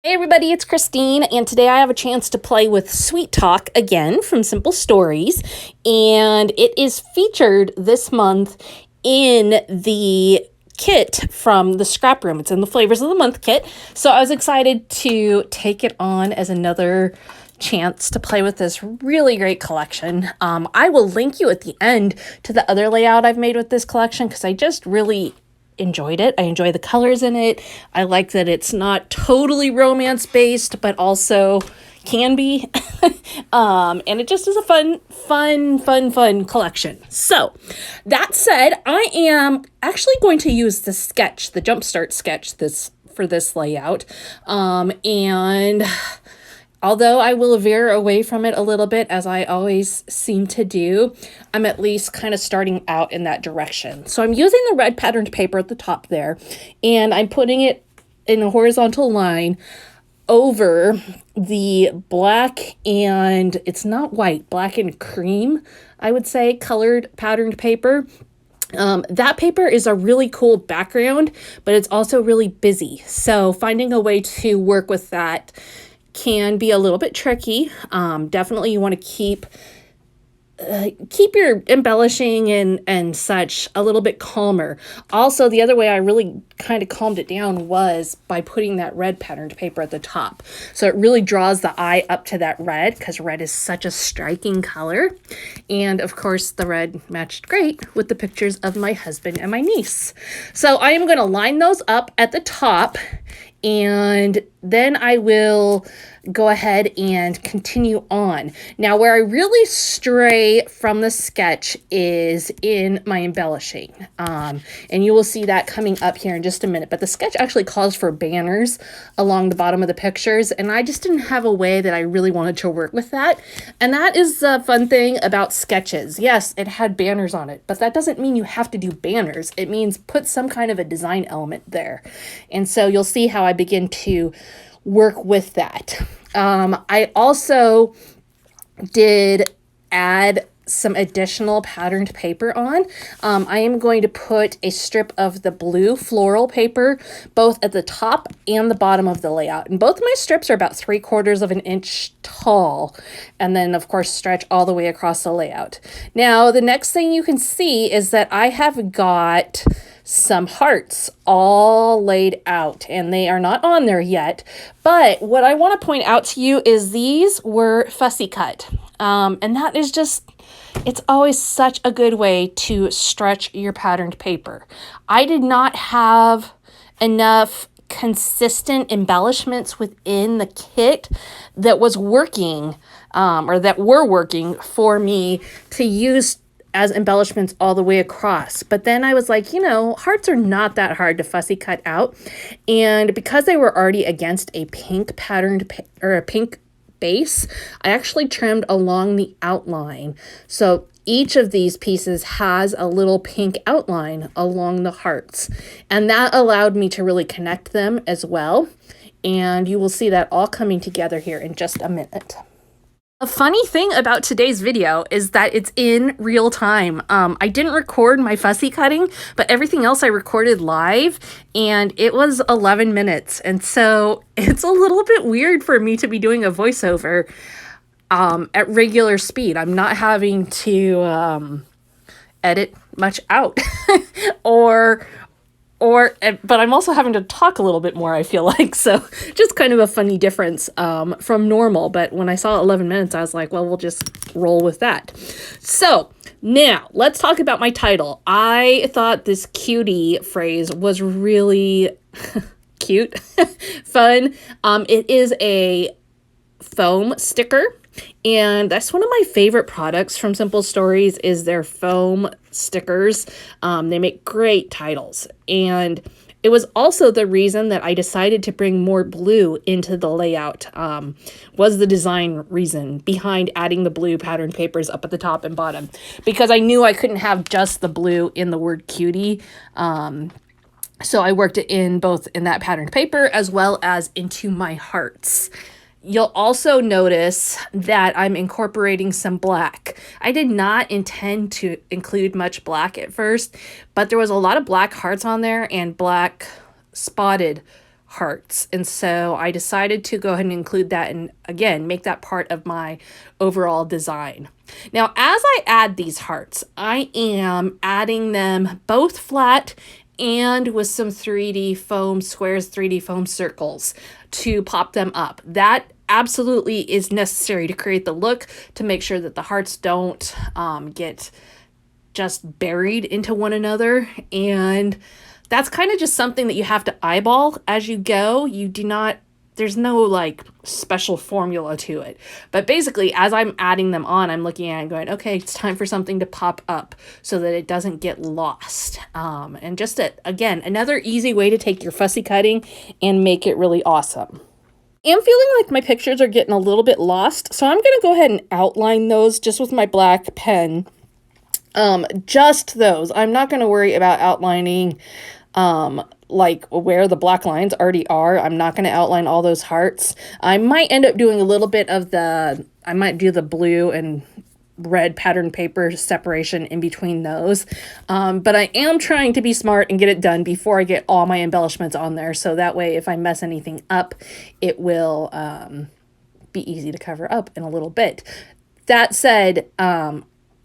Hey everybody, it's Christine, and today I have a chance to play with Sweet Talk again from Simple Stories, and it is featured this month in the kit from the scrap room. It's in the Flavors of the Month kit, so I was excited to take it on as another chance to play with this really great collection. I will link you at the end to the other layout I've made with this collection because I just really enjoyed it. I enjoy the colors in it. I like that it's not totally romance based, but also can be. And it just is a fun collection. So that said, I am actually going to use the sketch, the Jumpstart sketch for this layout. And although I will veer away from it a little bit, as I always seem to do, I'm at least kind of starting out in that direction. So I'm using the red patterned paper at the top there, and I'm putting it in a horizontal line over the black and, it's not white, black and cream, I would say, colored patterned paper. That paper is a really cool background, but it's also really busy. So finding a way to work with that can be a little bit tricky. Definitely you want to keep your embellishing and such a little bit calmer. Also, the other way I really kind of calmed it down was by putting that red patterned paper at the top. So it really draws the eye up to that red, because red is such a striking color. And of course, the red matched great with the pictures of my husband and my niece. So I am going to line those up at the top, and then I will go ahead and continue on. Now, where I really stray from the sketch is in my embellishing. And you will see that coming up here in just a minute. But the sketch actually calls for banners along the bottom of the pictures, and I just didn't have a way that I really wanted to work with that. And that is the fun thing about sketches. Yes, it had banners on it, but that doesn't mean you have to do banners. It means put some kind of a design element there. And so you'll see how I begin to work with that. I also did add some additional patterned paper on. I am going to put a strip of the blue floral paper both at the top and the bottom of the layout. And both of my strips are about 3/4 of an inch tall, and then of course stretch all the way across the layout. Now, the next thing you can see is that I have got some hearts all laid out, and they are not on there yet. But what I want to point out to you is these were fussy cut. And that is just, it's always such a good way to stretch your patterned paper. I did not have enough consistent embellishments within the kit that was working, or that were working for me to use as embellishments all the way across. But then I was like, hearts are not that hard to fussy cut out. And because they were already against a pink patterned or a pink base, I actually trimmed along the outline. So each of these pieces has a little pink outline along the hearts. And that allowed me to really connect them as well. And you will see that all coming together here in just a minute. A funny thing about today's video is that it's in real time. I didn't record my fussy cutting, but everything else I recorded live, and it was 11 minutes. And so it's a little bit weird for me to be doing a voiceover at regular speed. I'm not having to edit much out but I'm also having to talk a little bit more, I feel like. So just kind of a funny difference from normal. But when I saw 11 minutes, I was like, well, we'll just roll with that. So now let's talk about my title. I thought this cutie phrase was really cute, fun. It is a foam sticker. And that's one of my favorite products from Simple Stories is their foam stickers. They make great titles. And it was also the reason that I decided to bring more blue into the layout, was the design reason behind adding the blue patterned papers up at the top and bottom. Because I knew I couldn't have just the blue in the word cutie. So I worked it in both in that patterned paper as well as into my hearts. You'll also notice that I'm incorporating some black. I did not intend to include much black at first, but there was a lot of black hearts on there and black spotted hearts. And so I decided to go ahead and include that and again, make that part of my overall design. Now, as I add these hearts, I am adding them both flat and with some 3D foam squares, 3D foam circles to pop them up. That absolutely is necessary to create the look, to make sure that the hearts don't get just buried into one another. And that's kind of just something that you have to eyeball as you go. You do not, there's no like special formula to it. But basically, as I'm adding them on, I'm looking at it and going, okay, it's time for something to pop up so that it doesn't get lost. And just, again, another easy way to take your fussy cutting and make it really awesome. I'm feeling like my pictures are getting a little bit lost, so I'm going to go ahead and outline those just with my black pen. Just those. I'm not going to worry about outlining like where the black lines already are. I'm not going to outline all those hearts. I might end up doing a little bit of I might do the blue and red pattern paper separation in between those. But I am trying to be smart and get it done before I get all my embellishments on there. So that way, if I mess anything up, it will be easy to cover up in a little bit. That said,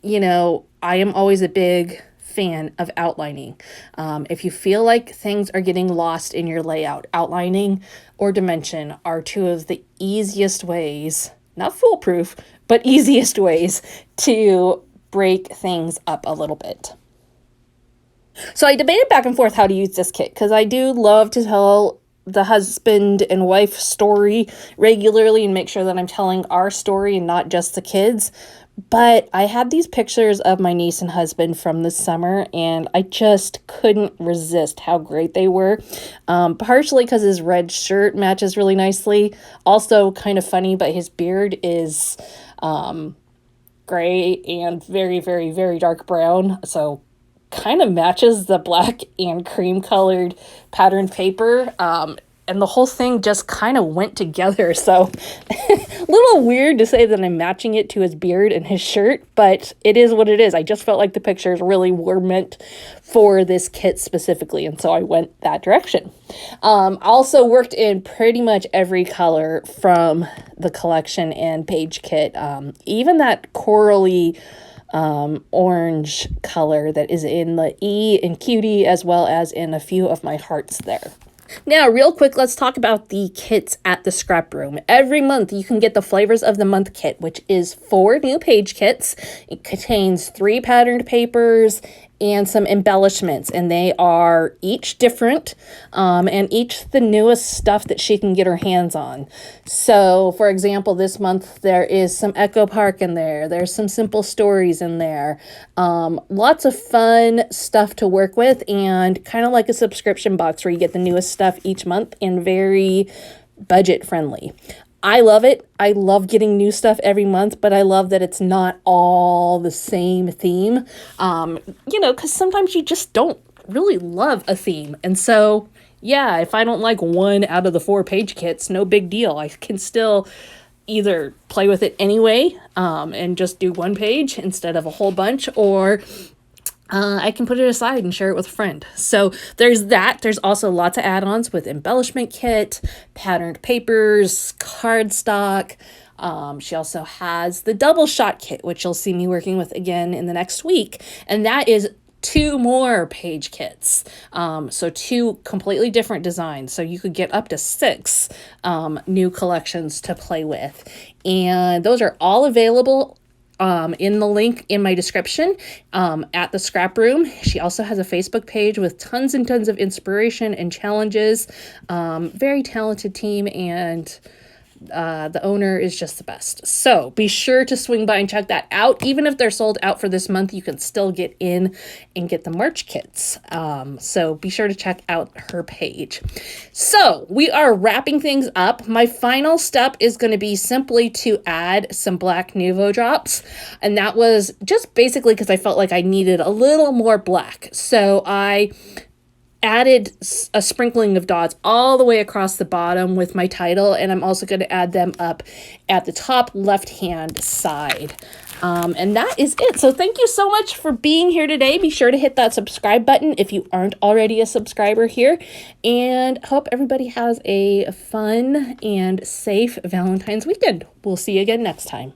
you know, I am always a big fan of outlining. If you feel like things are getting lost in your layout, outlining or dimension are two of the easiest ways, not foolproof, but easiest ways to break things up a little bit. So I debated back and forth how to use this kit because I do love to tell the husband and wife story regularly and make sure that I'm telling our story and not just the kids. But I had these pictures of my niece and husband from this summer, and I just couldn't resist how great they were. Partially because his red shirt matches really nicely. Also kind of funny, but his beard is gray and very, very, very dark brown. So kind of matches the black and cream colored patterned paper. And the whole thing just kind of went together. So a little weird to say that I'm matching it to his beard and his shirt, but it is what it is. I just felt like the pictures really were meant for this kit specifically, and so I went that direction. Also worked in pretty much every color from the collection and page kit. Even that corally orange color that is in the E and Cutie, as well as in a few of my hearts there. Now, real quick, let's talk about the kits at the scrap room. Every month, you can get the Flavors of the Month kit, which is 4 new page kits. It contains 3 patterned papers and some embellishments, and they are each different and each the newest stuff that she can get her hands on. So, for example, this month there is some Echo Park in there. There's some Simple Stories in there. Lots of fun stuff to work with, and kind of like a subscription box where you get the newest stuff each month and very budget friendly. I love it. I love getting new stuff every month, but I love that it's not all the same theme. You know, because sometimes you just don't really love a theme. And so, yeah, if I don't like 1 out of the 4 page kits, no big deal. I can still either play with it anyway and just do 1 page instead of a whole bunch, or I can put it aside and share it with a friend. So there's that. There's also lots of add-ons with embellishment kit, patterned papers, cardstock. She also has the double shot kit, which you'll see me working with again in the next week. And that is 2 more page kits. So 2 completely different designs. So you could get up to 6 new collections to play with. And those are all available in the link in my description at the scrap room. She also has a Facebook page with tons and tons of inspiration and challenges. Very talented team, and the owner is just the best. So be sure to swing by and check that out. Even if they're sold out for this month, you can still get in and get the March kits. So be sure to check out her page. So we are wrapping things up. My final step is going to be simply to add some black Nuvo drops. And that was just basically because I felt like I needed a little more black. So I added a sprinkling of dots all the way across the bottom with my title, and I'm also going to add them up at the top left hand side. And that is it. So thank you so much for being here today. Be sure to hit that subscribe button if you aren't already a subscriber here. And hope everybody has a fun and safe Valentine's weekend. We'll see you again next time.